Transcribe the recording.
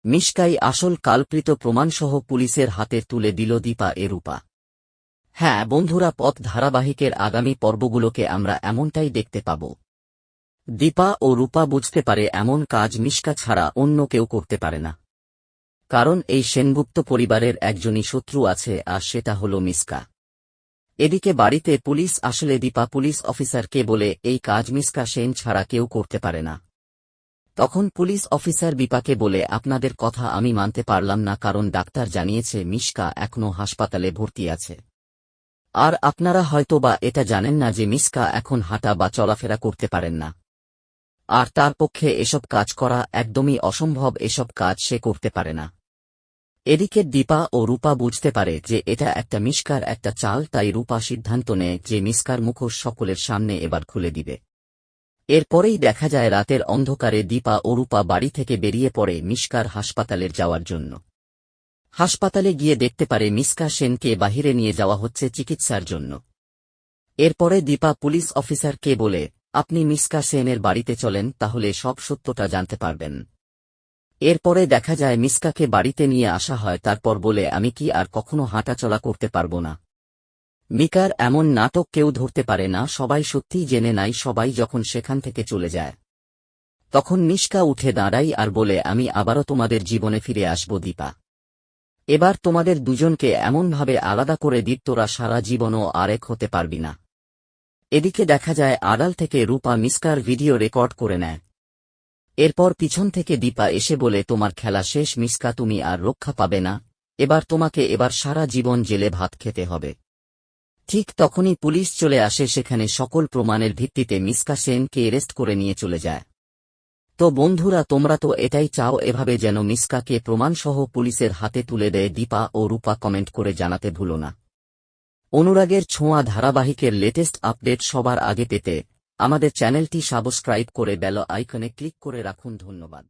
মিশকাই আসল কালপ্রিত প্রমাণসহ পুলিশের হাতে তুলে দিল দীপা এ রূপা। হ্যাঁ বন্ধুরা, পথ ধারাবাহিকের আগামী পর্বগুলোকে আমরা এমনটাই দেখতে পাব। দীপা ও রূপা বুঝতে পারে এমন কাজ মিশকা ছাড়া অন্য কেউ করতে পারে না। কারণ এই সেনগুপ্ত পরিবারের একজনই শত্রু আছে, আর সেটা হল মিশকা। এদিকে বাড়িতে পুলিশ আসলে দীপা পুলিশ অফিসারকে বলে এই কাজ মিশকা সেন ছাড়া কেউ করতে পারে না। তখন পুলিশ অফিসার দীপাকে বলে, আপনাদের কথা আমি মানতে পারলাম না, কারণ ডাক্তার জানিয়েছে মিশকা এখনো হাসপাতালে ভর্তি আছে। আর আপনারা হয়তোবা এটা জানেন না যে মিশকা এখন হাঁটা বা চলাফেরা করতে পারেন না। আর তার পক্ষে এসব কাজ করা একদমই অসম্ভব, এসব কাজ সে করতে পারে না। এদিকে দীপা ও রূপা বুঝতে পারে যে এটা একটা মিশকার একটা চাল, তাই রূপা সিদ্ধান্ত নেয় যে মিশকার মুখোশ সকলের সামনে এবার খুলে দিবে। এরপরেই দেখা যায় রাতের অন্ধকারে দীপা ও রূপা বাড়ি থেকে বেরিয়ে পড়ে মিশকার হাসপাতালের যাওয়ার জন্য। হাসপাতালে গিয়ে দেখতে পারে মিশকা সেনকে বাহিরে নিয়ে যাওয়া হচ্ছে চিকিৎসার জন্য। এরপরে দীপা পুলিশ অফিসারকে বলে, আপনি মিশকা সেনের বাড়িতে চলেন, তাহলে সব সত্যটা জানতে পারবেন। এরপরে দেখা যায় মিশকাকে বাড়িতে নিয়ে আসা হয়, তারপর বলে, আমি কি আর কখনো হাঁটাচলা করতে পারবো না? মিকার এমন নাটক কেউ ধরতে পারে না, সবাই সত্যিই জেনে নাই। সবাই যখন সেখান থেকে চলে যায় তখন মিশকা উঠে দাঁড়ায় আর বলে, আমি আবারও তোমাদের জীবনে ফিরে আসব দীপা। এবার তোমাদের দুজনকে এমনভাবে আলাদা করে দিত, তোরা সারা জীবনও আরেক হতে পারবি না। এদিকে দেখা যায় আড়াল থেকে রূপা মিশকার ভিডিও রেকর্ড করে নেয়। এরপর পিছন থেকে দীপা এসে বলে, তোমার খেলা শেষ মিশকা, তুমি আর রক্ষা পাবে না, তোমাকে সারা জীবন জেলে ভাত খেতে হবে। ঠিক তখনই পুলিশ চলে আসে, সেখানে সকল প্রমাণের ভিত্তিতে মিশকা সেনকে অ্যারেস্ট করে নিয়ে চলে যায়। তো বন্ধুরা, তোমরা তো এটাই চাও এভাবে যেন মিশকাকে প্রমাণসহ পুলিশের হাতে তুলে দেয় দীপা ও রূপা? কমেন্ট করে জানাতে ভুলো না। অনুরাগের ছোঁয়া ধারাবাহিকের লেটেস্ট আপডেট সবার আগে পেতে আমাদের চ্যানেলটি সাবস্ক্রাইব করে বেল আইকনে ক্লিক করে রাখুন। ধন্যবাদ।